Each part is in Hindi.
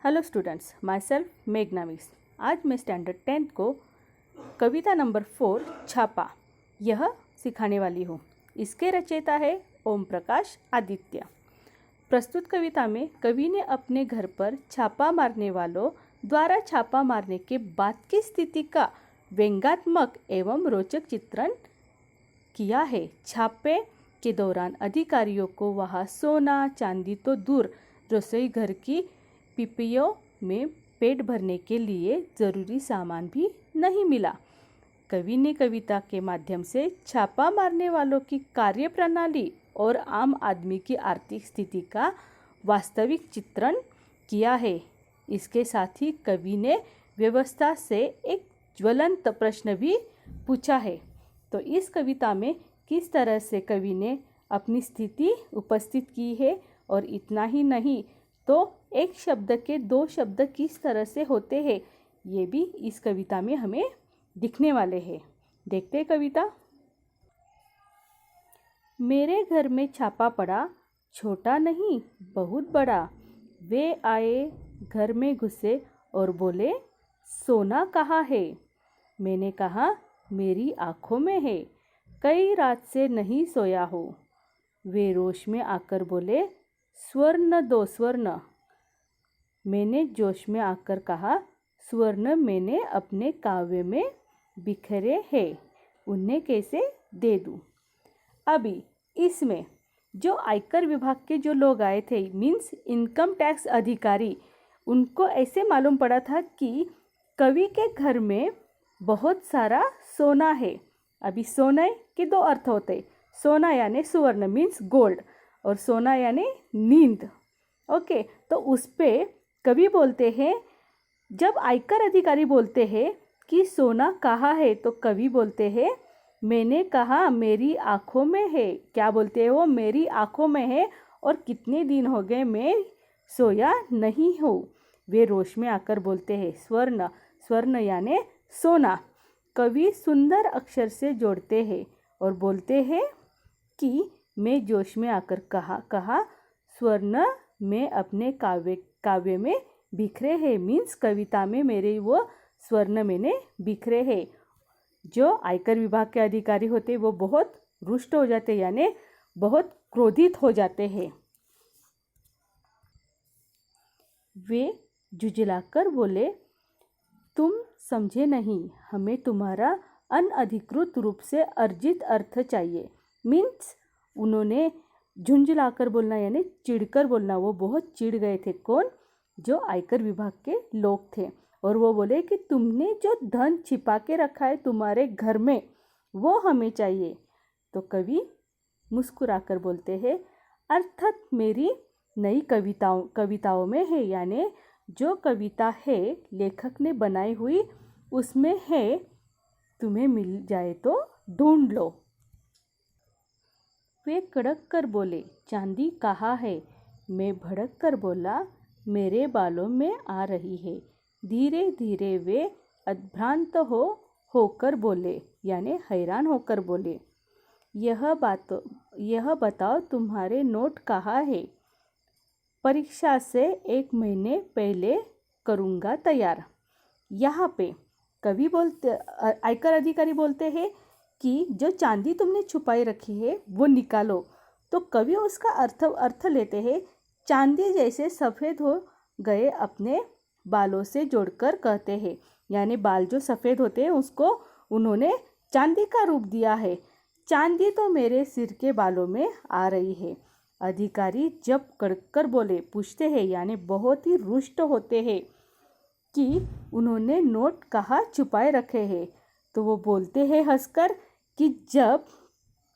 हेलो स्टूडेंट्स, माई सेल्फ मेघना मिस। आज मैं स्टैंडर्ड 10th को कविता नंबर 4 छापा यह सिखाने वाली हूँ। इसके रचयिता है ओम प्रकाश आदित्य। प्रस्तुत कविता में कवि ने अपने घर पर छापा मारने वालों द्वारा छापा मारने के बाद की स्थिति का व्यंग्यात्मक एवं रोचक चित्रण किया है। छापे के दौरान अधिकारियों को वहाँ सोना चांदी तो दूर, रसोई घर की पिपियों में पेट भरने के लिए ज़रूरी सामान भी नहीं मिला। कवि ने कविता के माध्यम से छापा मारने वालों की कार्यप्रणाली और आम आदमी की आर्थिक स्थिति का वास्तविक चित्रण किया है। इसके साथ ही कवि ने व्यवस्था से एक ज्वलंत प्रश्न भी पूछा है। तो इस कविता में किस तरह से कवि ने अपनी स्थिति उपस्थित की है, और इतना ही नहीं तो एक शब्द के दो शब्द किस तरह से होते हैं, ये भी इस कविता में हमें दिखने वाले हैं। देखते हैं कविता। मेरे घर में छापा पड़ा, छोटा नहीं बहुत बड़ा। वे आए, घर में घुसे और बोले, सोना कहाँ है? मैंने कहा, मेरी आँखों में है, कई रात से नहीं सोया हो। वे रोश में आकर बोले, स्वर्ण दो स्वर्ण। मैंने जोश में आकर कहा, स्वर्ण मैंने अपने काव्य में बिखरे हैं, उन्हें कैसे दे दूं? अभी इसमें जो आयकर विभाग के जो लोग आए थे, मीन्स इनकम टैक्स अधिकारी, उनको ऐसे मालूम पड़ा था कि कवि के घर में बहुत सारा सोना है। अभी सोने के दो अर्थ होते, सोना यानी सुवर्ण मीन्स गोल्ड, और सोना यानी नींद। ओके, तो उस पे कवि बोलते हैं, जब आयकर अधिकारी बोलते हैं कि सोना कहाँ है, तो कवि बोलते हैं, मैंने कहा मेरी आँखों में है। क्या बोलते हैं वो? मेरी आँखों में है, और कितने दिन हो गए मैं सोया नहीं हूँ। वे रोश में आकर बोलते हैं, स्वर्ण, स्वर्ण यानी सोना। कवि सुंदर अक्षर से जोड़ते हैं और बोलते हैं कि मैं जोश में आकर कहा स्वर्ण में अपने काव्य में बिखरे हैं, मीन्स कविता में मेरे वो स्वर्ण मैंने बिखरे हैं। जो आयकर विभाग के अधिकारी होते वो बहुत रुष्ट हो जाते, यानी बहुत क्रोधित हो जाते हैं। वे जुझलाकर बोले, तुम समझे नहीं, हमें तुम्हारा अनधिकृत रूप से अर्जित अर्थ चाहिए। मीन्स उन्होंने झुंझलाकर बोलना यानी चिढ़कर बोलना, वो बहुत चिढ़ गए थे। कौन? जो आयकर विभाग के लोग थे। और वो बोले कि तुमने जो धन छिपा के रखा है तुम्हारे घर में, वो हमें चाहिए। तो कवि मुस्कुराकर बोलते हैं, अर्थात मेरी नई कविताओं में है, यानी जो कविता है लेखक ने बनाई हुई उसमें है, तुम्हें मिल जाए तो ढूंढ लो। वे कड़क कर बोले, चांदी कहाँ है? मैं भड़क कर बोला, मेरे बालों में आ रही है। धीरे धीरे वे अभ्रांत होकर बोले, यानी हैरान होकर बोले, यह बताओ तुम्हारे नोट कहाँ है? परीक्षा से 1 महीने पहले करूँगा तैयार। यहाँ पे कवि बोलते, आयकर अधिकारी बोलते हैं कि जो चांदी तुमने छुपाई रखी है वो निकालो। तो कवि उसका अर्थ लेते हैं, चांदी जैसे सफ़ेद हो गए अपने बालों से जोड़कर कहते हैं, यानी बाल जो सफ़ेद होते हैं उसको उन्होंने चांदी का रूप दिया है। चांदी तो मेरे सिर के बालों में आ रही है। अधिकारी जब कड़कर बोले, पूछते हैं, यानी बहुत ही रुष्ट होते हैं कि उन्होंने नोट कहाँ छुपाए रखे हैं। तो वो बोलते हैं हंसकर कि जब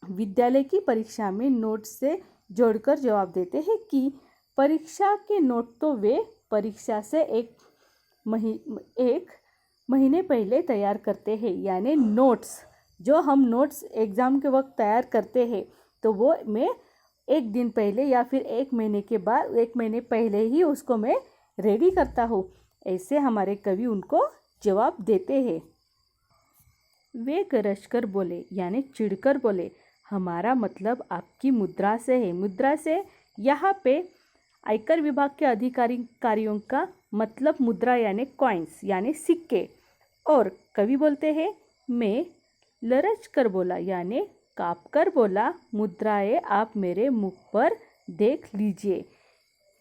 विद्यालय की परीक्षा में नोट से जोड़कर जवाब देते हैं कि परीक्षा के नोट तो वे परीक्षा से एक महीने पहले तैयार करते हैं, यानी नोट्स जो हम नोट्स एग्ज़ाम के वक्त तैयार करते हैं, तो वो मैं 1 दिन पहले या फिर 1 महीने के बाद 1 महीने पहले ही उसको मैं रेडी करता हूँ। ऐसे हमारे कवि उनको जवाब देते हैं। वे गरजकर बोले, यानी चिढ़कर बोले, हमारा मतलब आपकी मुद्रा से है। मुद्रा से यहाँ पे आयकर विभाग के अधिकारियों का मतलब मुद्रा यानी कॉइन्स यानी सिक्के। और कवि बोलते हैं मैं लरच कर बोला यानी काँप कर बोला, मुद्राएं आप मेरे मुख पर देख लीजिए।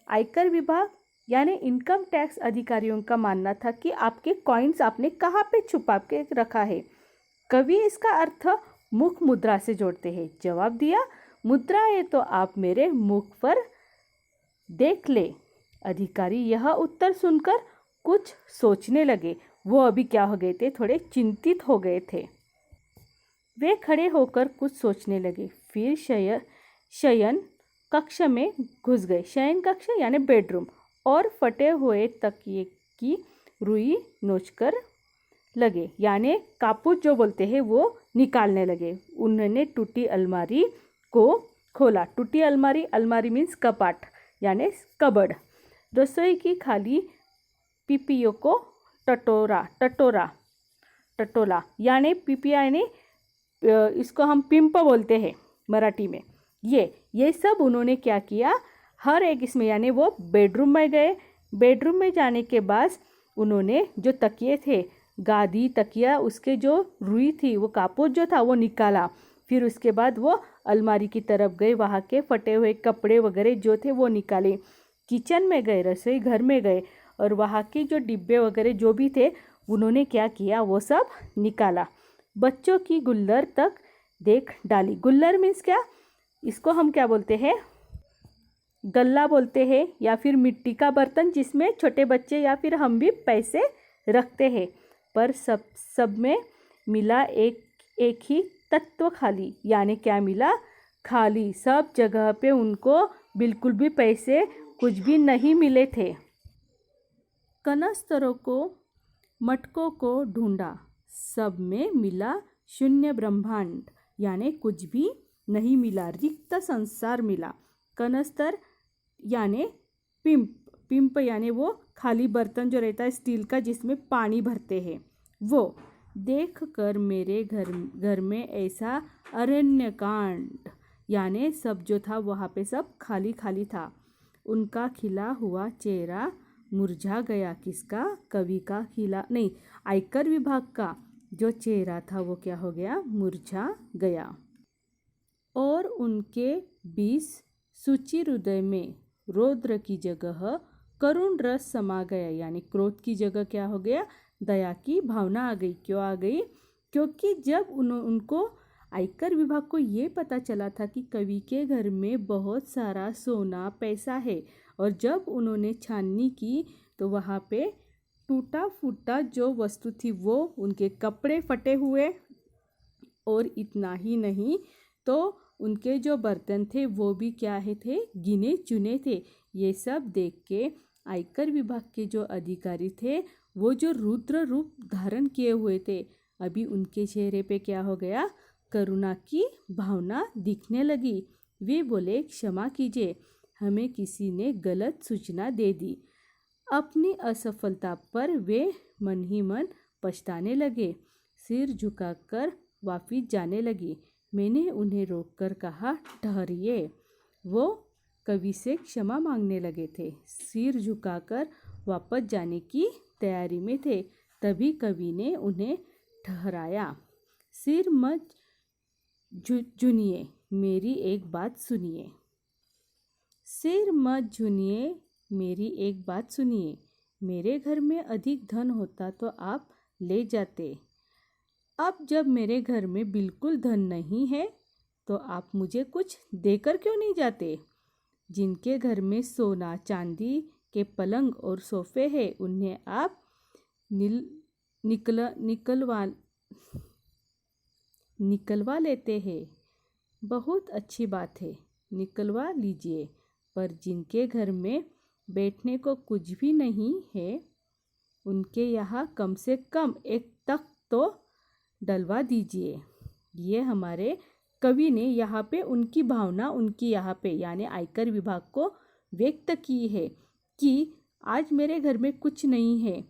आयकर विभाग यानी इनकम टैक्स अधिकारियों का मानना था कि आपके कॉइन्स आपने कहाँ पे छुपा के रखा है। कवि इसका अर्थ मुख मुद्रा से जोड़ते हैं। जवाब दिया, मुद्राएं तो आप मेरे मुख पर देख ले। अधिकारी यह उत्तर सुनकर कुछ सोचने लगे। वो अभी क्या हो गए थे, थोड़े चिंतित हो गए थे। वे खड़े होकर कुछ सोचने लगे। फिर शयन कक्ष में घुस गए। शयन कक्ष यानी बेडरूम। और फटे हुए तकिए की रुई नोचकर लगे यानी कापूस जो बोलते हैं वो निकालने लगे। उन्होंने टूटी अलमारी को खोला। टूटी अलमारी, अलमारी मीन्स कपाट यानी कबर्ड। रसोई की खाली पीपियों को टटोला यानी पीपिया यानी इसको हम पिंप बोलते हैं मराठी में। ये सब उन्होंने क्या किया, हर एक इसमें यानी वो बेडरूम में गए। बेडरूम में जाने के बाद उन्होंने जो तकिए थे, गादी तकिया, उसके जो रुई थी, वो कापूस जो था वो निकाला। फिर उसके बाद वो अलमारी की तरफ गए, वहाँ के फटे हुए कपड़े वगैरह जो थे वो निकाले। किचन में गए, रसोई घर में गए और वहाँ के जो डिब्बे वगैरह जो भी थे उन्होंने क्या किया, वो सब निकाला। बच्चों की गुल्लर तक देख डाली। गुल्लर मीन्स क्या, इसको हम क्या बोलते हैं, गल्ला बोलते हैं या फिर मिट्टी का बर्तन जिसमें छोटे बच्चे या फिर हम भी पैसे रखते हैं। पर सब में मिला एक ही तत्व, खाली यानी क्या मिला, खाली। सब जगह पे उनको बिल्कुल भी पैसे कुछ भी नहीं मिले थे। कनस्तरों को मटकों को ढूंढा, सब में मिला शून्य ब्रह्मांड यानी कुछ भी नहीं मिला, रिक्त संसार मिला। कनस्तर यानी पिंप यानी वो खाली बर्तन जो रहता है स्टील का जिसमें पानी भरते हैं वो। देख कर मेरे घर में ऐसा अरण्यकांड यानी सब जो था वहाँ पे सब खाली खाली था। उनका खिला हुआ चेहरा मुरझा गया। किसका, कवि का खिला नहीं, आयकर विभाग का जो चेहरा था वो क्या हो गया, मुरझा गया। और उनके 20 सूची हृदय में रौद्र की जगह करुण रस समा गया यानी क्रोध की जगह क्या हो गया, दया की भावना आ गई। क्यों आ गई, क्योंकि जब उनको आयकर विभाग को ये पता चला था कि कवि के घर में बहुत सारा सोना पैसा है, और जब उन्होंने छाननी की तो वहाँ पे टूटा फूटा जो वस्तु थी वो उनके कपड़े फटे हुए, और इतना ही नहीं तो उनके जो बर्तन थे वो भी क्या है थे, गिने चुने थे। ये सब देख के आयकर विभाग के जो अधिकारी थे वो जो रुद्र रूप धारण किए हुए थे, अभी उनके चेहरे पे क्या हो गया, करुणा की भावना दिखने लगी। वे बोले, क्षमा कीजिए, हमें किसी ने गलत सूचना दे दी। अपनी असफलता पर वे मन ही मन पछताने लगे। सिर झुकाकर वापिस जाने लगी। मैंने उन्हें रोककर कहा, ठहरिए। वो कवि से क्षमा मांगने लगे थे, सिर झुकाकर वापस जाने की तैयारी में थे। तभी कवि ने उन्हें ठहराया। सिर मत झुनिए, मेरी एक बात सुनिए। सिर मत झुनिए, मेरी एक बात सुनिए। मेरे घर में अधिक धन होता तो आप ले जाते। अब जब मेरे घर में बिल्कुल धन नहीं है तो आप मुझे कुछ देकर क्यों नहीं जाते। जिनके घर में सोना चांदी के पलंग और सोफे हैं उन्हें आप निकलवा लेते हैं। बहुत अच्छी बात है, निकलवा लीजिए। पर जिनके घर में बैठने को कुछ भी नहीं है उनके यहाँ कम से कम एक तख्त तो डलवा दीजिए। ये हमारे कवि ने यहाँ पे उनकी भावना उनकी यहाँ पे यानी आयकर विभाग को व्यक्त की है कि आज मेरे घर में कुछ नहीं है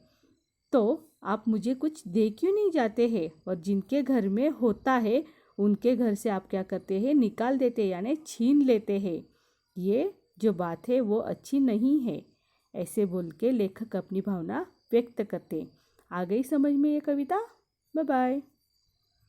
तो आप मुझे कुछ दे क्यों नहीं जाते हैं, और जिनके घर में होता है उनके घर से आप क्या करते हैं, निकाल देते यानी छीन लेते हैं। ये जो बात है वो अच्छी नहीं है। ऐसे बोल के लेखक अपनी भावना व्यक्त करते। आ गई समझ में ये कविता? Bye bye.